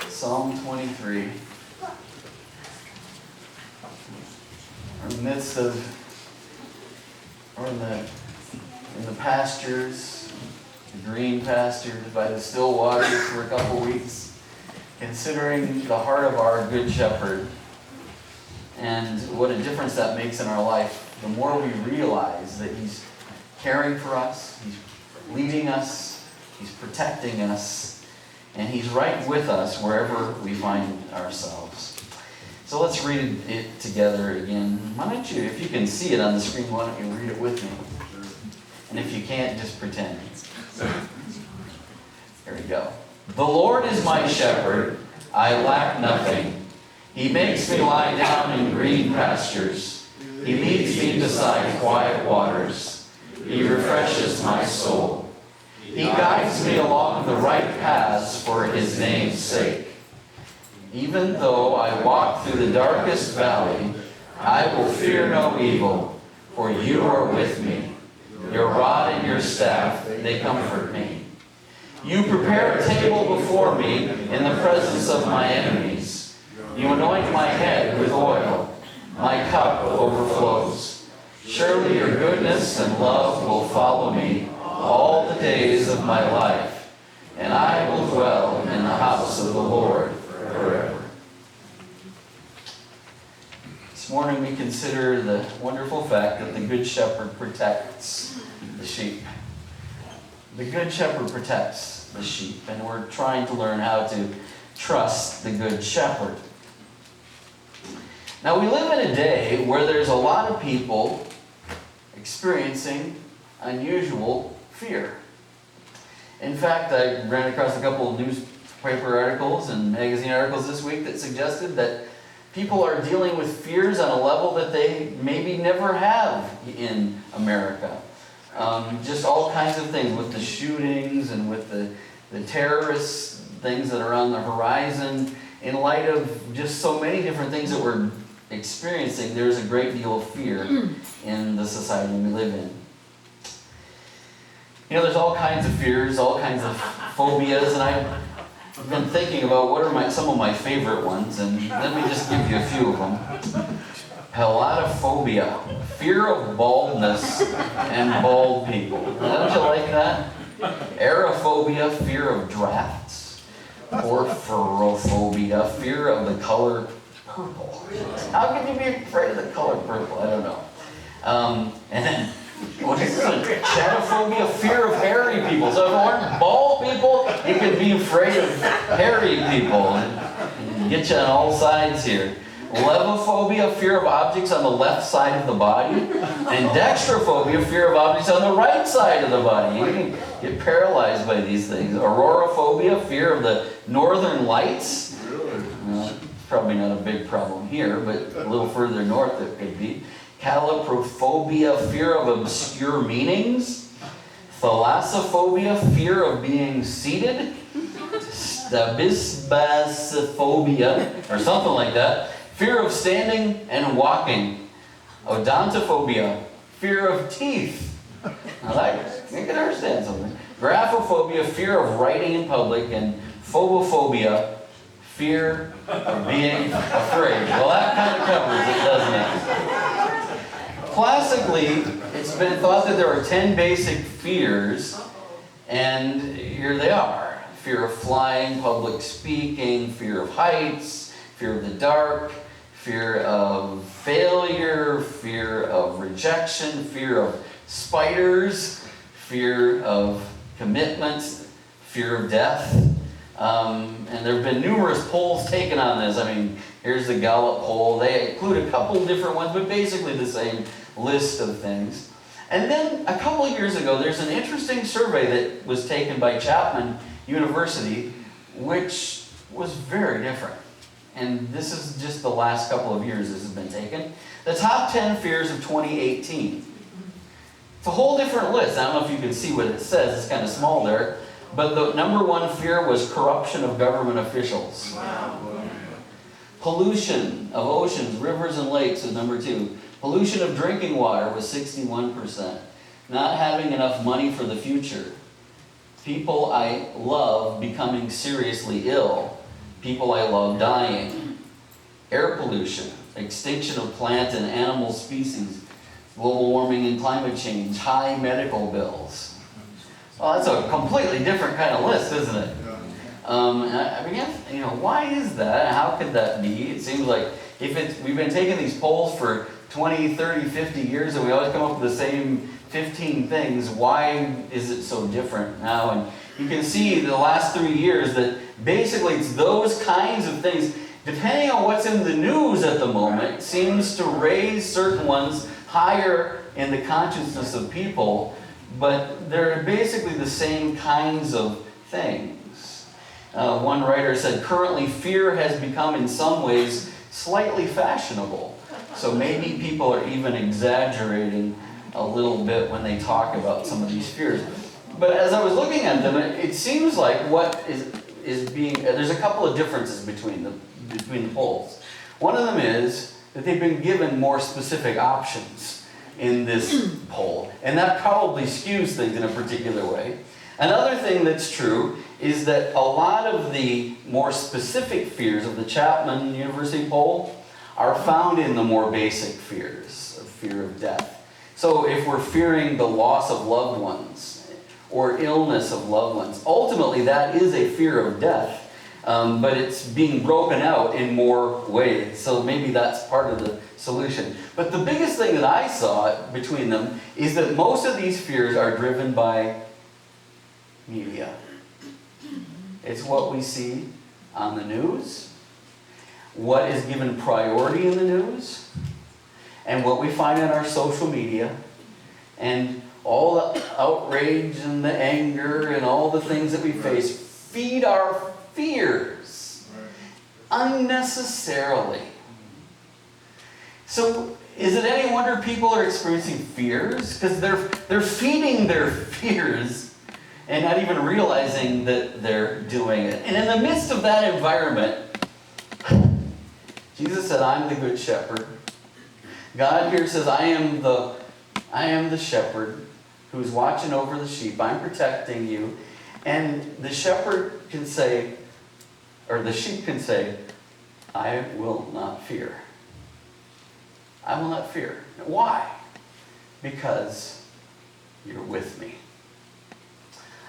Psalm 23. We're in the midst of, we're in the pastures, the green pastures by the still waters for a couple weeks, considering the heart of our Good Shepherd and what a difference that makes in our life. The more we realize that He's caring for us, He's leading us, He's protecting us, and He's right with us wherever we find ourselves. So let's read it together again. Why don't you, if you can see it on the screen, why don't you read it with me? And if you can't, just pretend. Here we go. The Lord is my shepherd, I lack nothing. He makes me lie down in green pastures. He leads me beside quiet waters. He refreshes my soul. He guides me along the right paths for His name's sake. Even though I walk through the darkest valley, I will fear no evil, for You are with me. Your rod and Your staff, they comfort me. You prepare a table before me in the presence of my enemies. You anoint my head with oil. My cup overflows. Surely Your goodness and love will follow me all the days of my life, and I will dwell in the house of the Lord forever. This morning we consider the wonderful fact that the Good Shepherd protects the sheep. The Good Shepherd protects the sheep, and we're trying to learn how to trust the Good Shepherd. Now, we live in a day where there's a lot of people experiencing unusual fear. In fact, I ran across a couple of newspaper articles and magazine articles this week that suggested that people are dealing with fears on a level that they maybe never have in America. Just all kinds of things with the shootings and with the terrorist things that are on the horizon. In light of just so many different things that we're experiencing, there's a great deal of fear in the society we live in. You know, there's all kinds of fears, all kinds of phobias, and I've been thinking about what are some of my favorite ones, and let me just give you a few of them. Palatophobia, fear of baldness and bald people. Don't you like that? Aerophobia, fear of drafts. Porphyrophobia, fear of the color purple. How can you be afraid of the color purple? I don't know. And then, what is this one? Chatophobia, fear of hairy people. So if it weren't bald people, you could be afraid of hairy people. And get you on all sides here. Levophobia, fear of objects on the left side of the body. And dextrophobia, fear of objects on the right side of the body. You can get paralyzed by these things. Auroraphobia, fear of the northern lights. Probably not a big problem here, but a little further north it could be. Caliprophobia, fear of obscure meanings. Thalassophobia, fear of being seated. Stabisbasophobia, or something like that. Fear of standing and walking. Odontophobia, fear of teeth. Now that, you can understand something. Graphophobia, fear of writing in public. And phobophobia, fear of being afraid. Well, that kind of covers it, doesn't it? Classically, it's been thought that there are 10 basic fears, and here they are. Fear of flying, public speaking, fear of heights, fear of the dark, fear of failure, fear of rejection, fear of spiders, fear of commitment, fear of death. And there have been numerous polls taken on this. I mean, here's the Gallup poll. They include a couple different ones, but basically the same list of things. And then a couple of years ago, there's an interesting survey that was taken by Chapman University, which was very different. And this is just the last couple of years this has been taken. The top 10 fears of 2018. It's a whole different list. I don't know if you can see what it says. It's kind of small there. But the number one fear was corruption of government officials. Wow. Pollution of oceans, rivers, and lakes was number 2. Pollution of drinking water was 61%. Not having enough money for the future. people I love becoming seriously ill, people I love dying, air pollution, extinction of plant and animal species, global warming and climate change, high medical bills. Well, that's a completely different kind of list, isn't it? I began, why is that? How could that be? It seems like we've been taking these polls for 20, 30, 50 years and we always come up with the same 15 things. Why is it so different now? And you can see the last 3 years that basically it's those kinds of things, depending on what's in the news at the moment, seems to raise certain ones higher in the consciousness of people, but they're basically the same kinds of things. One writer said, currently fear has become in some ways slightly fashionable. So maybe people are even exaggerating a little bit when they talk about some of these fears. But as I was looking at them, it seems like what is being, there's a couple of differences between the polls. One of them is that they've been given more specific options in this poll, and that probably skews things in a particular way. Another thing that's true is that a lot of the more specific fears of the Chapman University poll are found in the more basic fears, of fear of death. So if we're fearing the loss of loved ones or illness of loved ones, ultimately that is a fear of death, but it's being broken out in more ways. So maybe that's part of the solution. But the biggest thing that I saw between them is that most of these fears are driven by media. It's what we see on the news, what is given priority in the news, and what we find in our social media, and all the outrage and the anger and all the things that we face feed our fears unnecessarily. So is it any wonder people are experiencing fears? Because they're feeding their fears and not even realizing that they're doing it. And in the midst of that environment, Jesus said, I'm the good shepherd. God here says, I am the shepherd who's watching over the sheep. I'm protecting you. And the shepherd can say, or the sheep can say, I will not fear. I will not fear. Why? Because you're with me.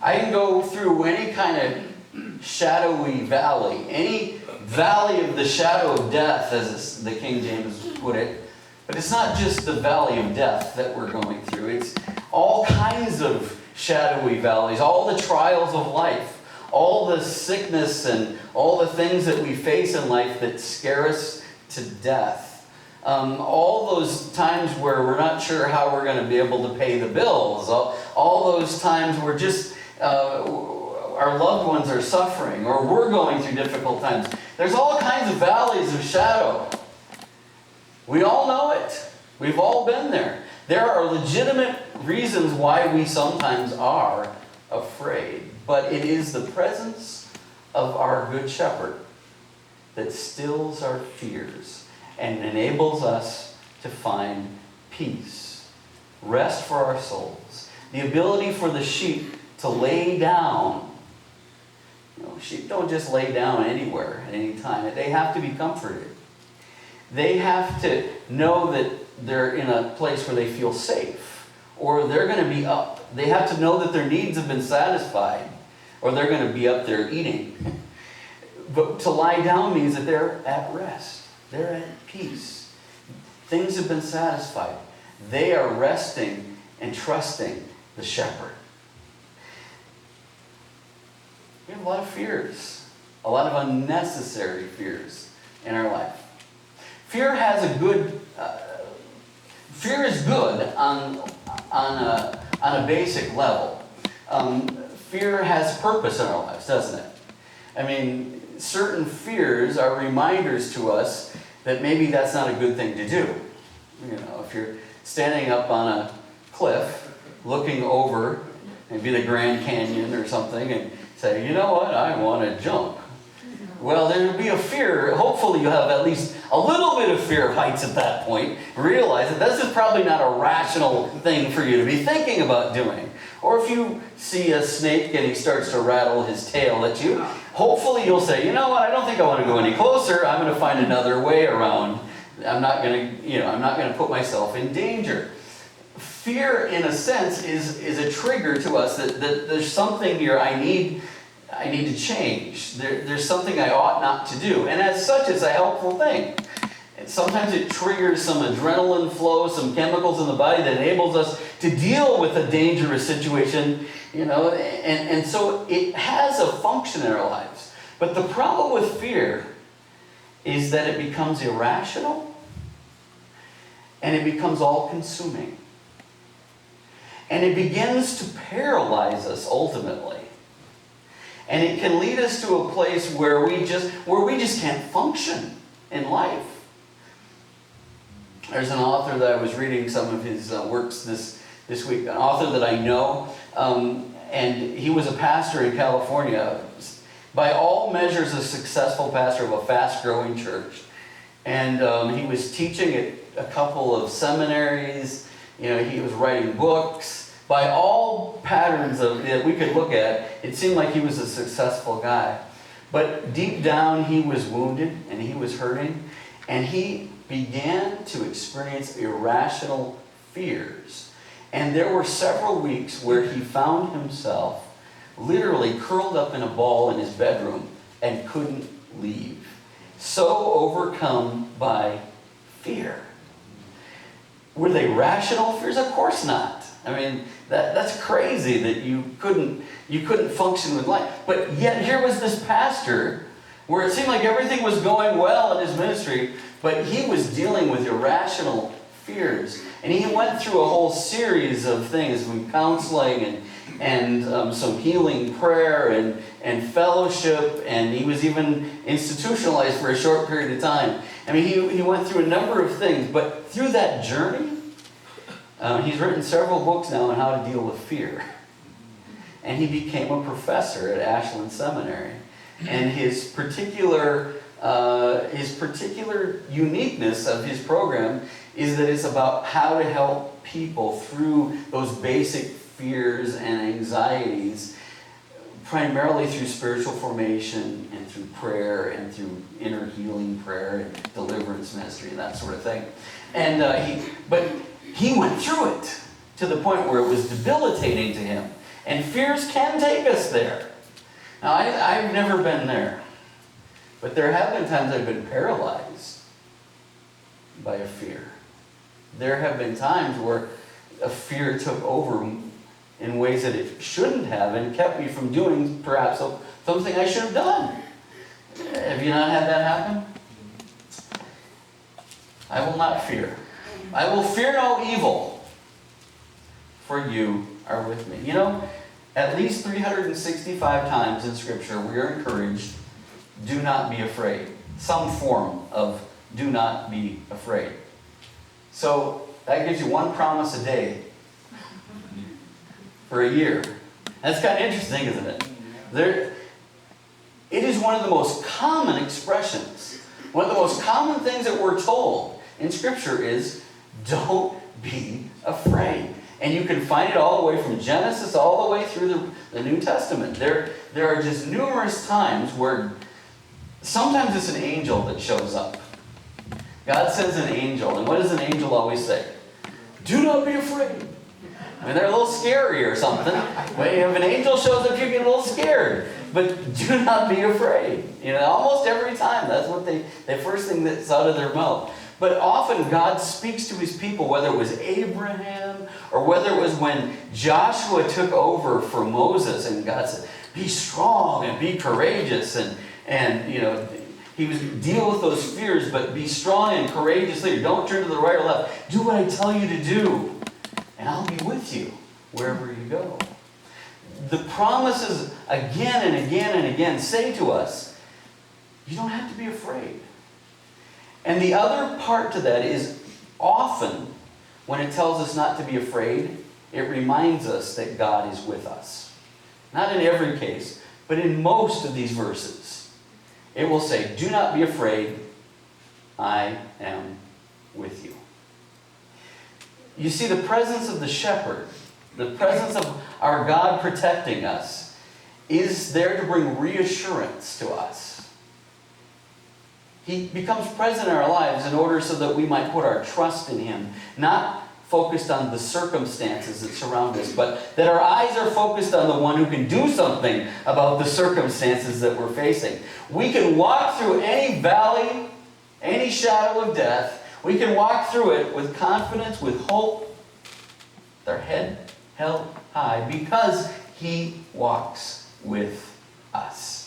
I can go through any kind of shadowy valley, any valley of the shadow of death, as the King James put it. But it's not just the valley of death that we're going through. It's all kinds of shadowy valleys, all the trials of life, all the sickness and all the things that we face in life that scare us to death. All those times where we're not sure how we're going to be able to pay the bills. All those times where just our loved ones are suffering or we're going through difficult times. There's all kinds of valleys of shadow. We all know it. We've all been there. There are legitimate reasons why we sometimes are afraid. But it is the presence of our Good Shepherd that stills our fears and enables us to find peace, rest for our souls, the ability for the sheep to lay down. Sheep don't just lay down anywhere at any time. They have to be comforted. They have to know that they're in a place where they feel safe, or they're going to be up. They have to know that their needs have been satisfied, or they're going to be up there eating. But to lie down means that they're at rest. They're at peace. Things have been satisfied. They are resting and trusting the shepherd. We have a lot of fears, a lot of unnecessary fears in our life. Fear is good on a basic level. Fear has purpose in our lives, doesn't it? I mean, certain fears are reminders to us that maybe that's not a good thing to do. If you're standing up on a cliff, looking over, maybe the Grand Canyon or something, and say, you know what, I want to jump. Well, there'll be a fear. Hopefully you'll have at least a little bit of fear of heights at that point. Realize that this is probably not a rational thing for you to be thinking about doing. Or if you see a snake and he starts to rattle his tail at you, hopefully you'll say, you know what, I don't think I want to go any closer. I'm going to find another way around. I'm not going to put myself in danger. Fear, in a sense, is a trigger to us that there's something here I need to change. There's something I ought not to do. And as such, it's a helpful thing. And sometimes it triggers some adrenaline flow, some chemicals in the body that enables us to deal with a dangerous situation, and so it has a function in our lives. But the problem with fear is that it becomes irrational and it becomes all-consuming. And it begins to paralyze us ultimately. And it can lead us to a place where we just can't function in life. There's an author that I was reading some of his works this week, an author that I know, and he was a pastor in California, by all measures a successful pastor of a fast-growing church. And he was teaching at a couple of seminaries. He was writing books. By all patterns that we could look at, it seemed like he was a successful guy. But deep down, he was wounded and he was hurting. And he began to experience irrational fears. And there were several weeks where he found himself literally curled up in a ball in his bedroom and couldn't leave. So overcome by fear. Were they rational fears? Of course not. I mean, that's crazy that you couldn't function with life. But yet here was this pastor where it seemed like everything was going well in his ministry, but he was dealing with irrational fears. And he went through a whole series of things, from counseling and some healing prayer and fellowship, and he was even institutionalized for a short period of time. I mean, he went through a number of things, but through that journey, he's written several books now on how to deal with fear. And he became a professor at Ashland Seminary. And his particular uniqueness of his program is that it's about how to help people through those basic fears and anxieties, primarily through spiritual formation and through prayer and through inner healing prayer and deliverance ministry and that sort of thing. And he went through it to the point where it was debilitating to him. And fears can take us there. Now, I've never been there. But there have been times I've been paralyzed by a fear. There have been times where a fear took over in ways that it shouldn't have and kept me from doing perhaps something I should have done. Have you not had that happen? I will not fear. I will fear no evil, for you are with me. At least 365 times in Scripture we are encouraged, do not be afraid. Some form of do not be afraid. So that gives you one promise a day for a year. That's kind of interesting, isn't it? It is one of the most common expressions. One of the most common things that we're told in Scripture is, don't be afraid. And you can find it all the way from Genesis all the way through the New Testament. There are just numerous times where sometimes it's an angel that shows up. God sends an angel, and what does an angel always say? Do not be afraid. I mean, they're a little scary or something. When if an angel shows up, you get a little scared. But do not be afraid. Almost every time, that's what the first thing that's out of their mouth. But often God speaks to his people, whether it was Abraham or whether it was when Joshua took over for Moses, and God said, be strong and be courageous, and he was deal with those fears, but be strong and courageous leader. Don't turn to the right or left. Do what I tell you to do, and I'll be with you wherever you go. The promises again and again and again say to us, you don't have to be afraid. And the other part to that is often when it tells us not to be afraid, it reminds us that God is with us. Not in every case, but in most of these verses. It will say, do not be afraid, I am with you. You see, the presence of the shepherd, the presence of our God protecting us, is there to bring reassurance to us. He becomes present in our lives in order so that we might put our trust in Him, not focused on the circumstances that surround us, but that our eyes are focused on the one who can do something about the circumstances that we're facing. We can walk through any valley, any shadow of death. We can walk through it with confidence, with hope, with our head held high, because He walks with us.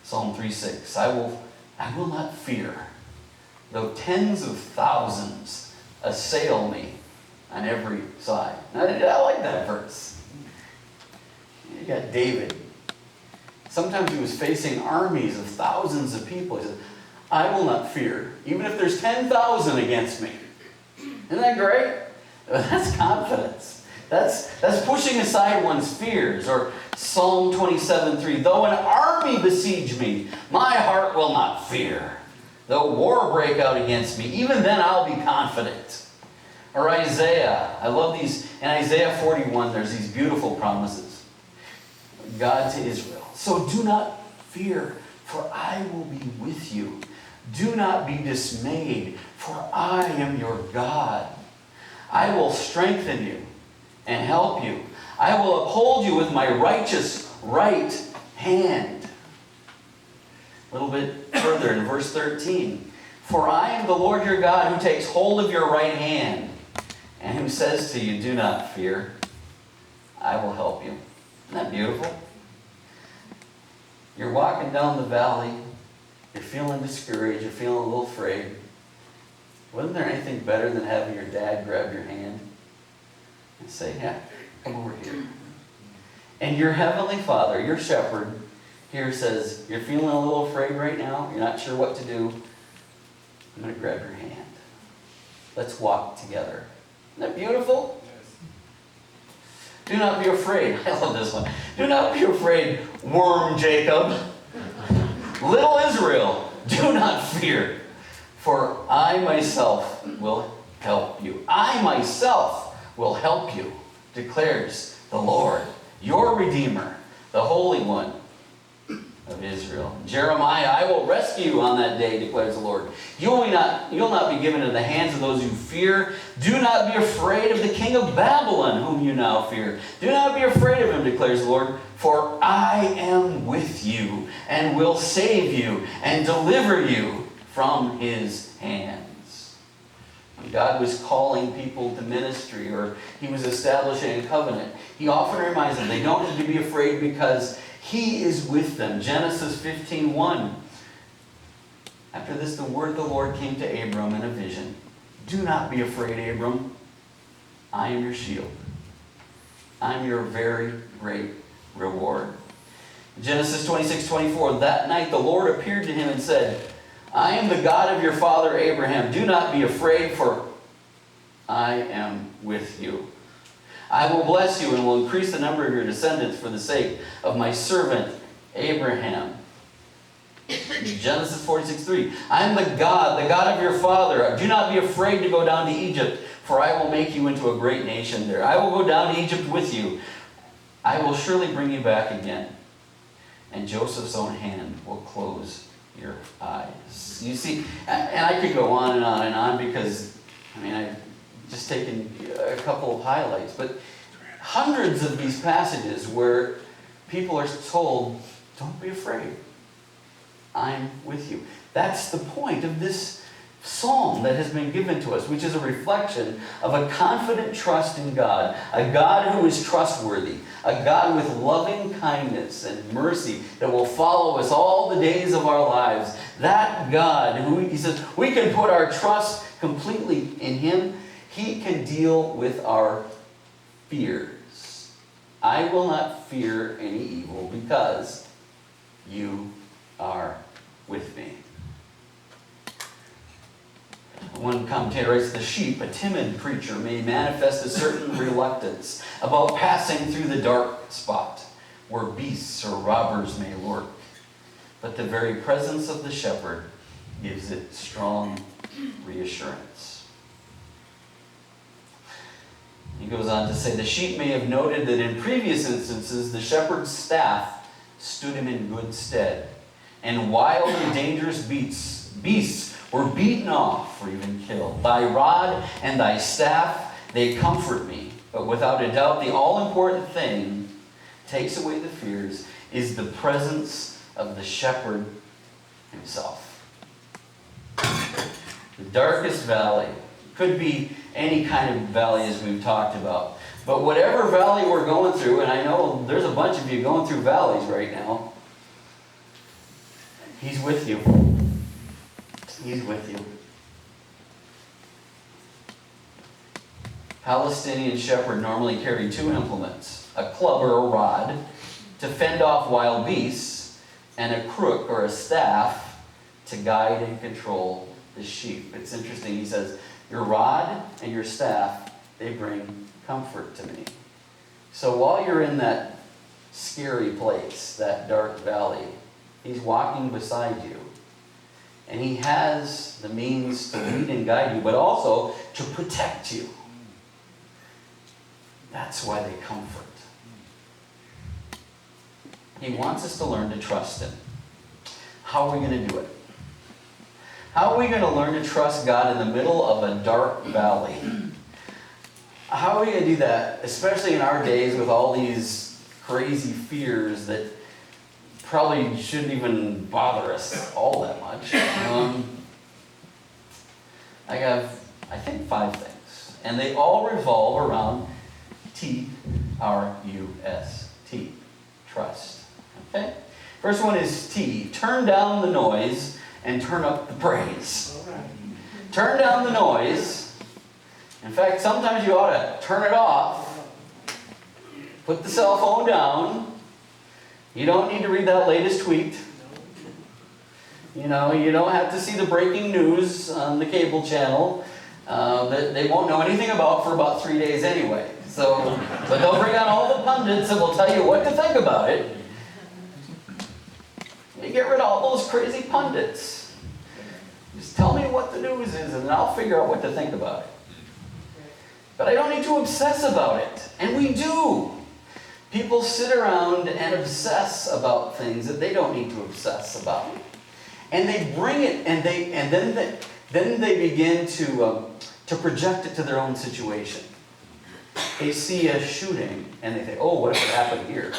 Psalm 3:6, I will not fear, though tens of thousands assail me on every side. Now, I like that verse. You got David. Sometimes he was facing armies of thousands of people. He said, I will not fear, even if there's 10,000 against me. Isn't that great? That's confidence. That's pushing aside one's fears. Or Psalm 27:3, though an army besiege me, my heart will not fear. Though war break out against me, even then I'll be confident. Or Isaiah, I love these. In Isaiah 41, there's these beautiful promises. God to Israel, so do not fear, for I will be with you. Do not be dismayed, for I am your God. I will strengthen you and help you. I will uphold you with my righteous right hand. A little bit further in verse 13. For I am the Lord your God, who takes hold of your right hand and who says to you, do not fear. I will help you. Isn't that beautiful? You're walking down the valley. You're feeling discouraged. You're feeling a little afraid. Wasn't there anything better than having your dad grab your hand and say, yeah, come over here? And your heavenly Father, your shepherd, here says, you're feeling a little afraid right now. You're not sure what to do. I'm going to grab your hand. Let's walk together. Isn't that beautiful? Do not be afraid. I love this one. Do not be afraid, worm Jacob. Little Israel, do not fear, for I myself will help you. I myself will help you, declares the Lord, your Redeemer, the Holy One of Israel. Jeremiah, I will rescue you on that day, declares the Lord. You'll not be given into the hands of those you fear. Do not be afraid of the king of Babylon, whom you now fear. Do not be afraid of him, declares the Lord, for I am with you and will save you and deliver you from his hands. When God was calling people to ministry, or he was establishing a covenant, he often reminds them they don't need to be afraid because he is with them. Genesis 15:1. After this, the word of the Lord came to Abram in a vision. Do not be afraid, Abram. I am your shield. I am your very great reward. Genesis 26:24. That night the Lord appeared to him and said, I am the God of your father Abraham. Do not be afraid, for I am with you. I will bless you and will increase the number of your descendants for the sake of my servant Abraham. Genesis 46:3. I am the God of your father. Do not be afraid to go down to Egypt, for I will make you into a great nation there. I will go down to Egypt with you. I will surely bring you back again, and Joseph's own hand will close your eyes. You see, and I could go on and on and on because, I've just taken a couple of highlights, but hundreds of these passages where people are told, don't be afraid. I'm with you. That's the point of this psalm that has been given to us, which is a reflection of a confident trust in God, a God who is trustworthy, a God with loving kindness and mercy that will follow us all the days of our lives. That God, who he says we can put our trust completely in him. He can deal with our fears. I will not fear any evil because you are with me. One commentator writes, the sheep, a timid creature, may manifest a certain reluctance about passing through the dark spot where beasts or robbers may lurk, but the very presence of the shepherd gives it strong reassurance. He goes on to say, the sheep may have noted that in previous instances the shepherd's staff stood him in good stead, and wild and dangerous beasts were beaten off or even killed. Thy rod and thy staff, they comfort me. But without a doubt, the all-important thing takes away the fears is the presence of the shepherd himself. The darkest valley could be any kind of valley as we've talked about. But whatever valley we're going through, and I know there's a bunch of you going through valleys right now, He's with you. He's with you. Palestinian shepherd normally carry two implements, a club or a rod to fend off wild beasts, and a crook or a staff to guide and control the sheep. It's interesting, he says, your rod and your staff, they bring comfort to me. So while you're in that scary place, that dark valley, He's walking beside you. And He has the means to lead and guide you, but also to protect you. That's why they comfort. He wants us to learn to trust Him. How are we going to do it? How are we going to learn to trust God in the middle of a dark valley? How are we going to do that, especially in our days with all these crazy fears that probably shouldn't even bother us all that much? I have, I think, 5 things. And they all revolve around T-R-U-S-T, trust. Okay? First one is T, turn down the noise and turn up the praise. Turn down the noise. In fact, sometimes you ought to turn it off. Put the cell phone down. You don't need to read that latest tweet. You know, you don't have to see the breaking news on the cable channel that they won't know anything about for about 3 days anyway. So, but they'll bring on all the pundits and will tell you what to think about it. You get rid of all those crazy pundits. Just tell me what the news is and I'll figure out what to think about it. But I don't need to obsess about it. And we do. People sit around and obsess about things that they don't need to obsess about. And they bring it, and then they begin to project it to their own situation. They see a shooting, and they think, oh, what if it happened here?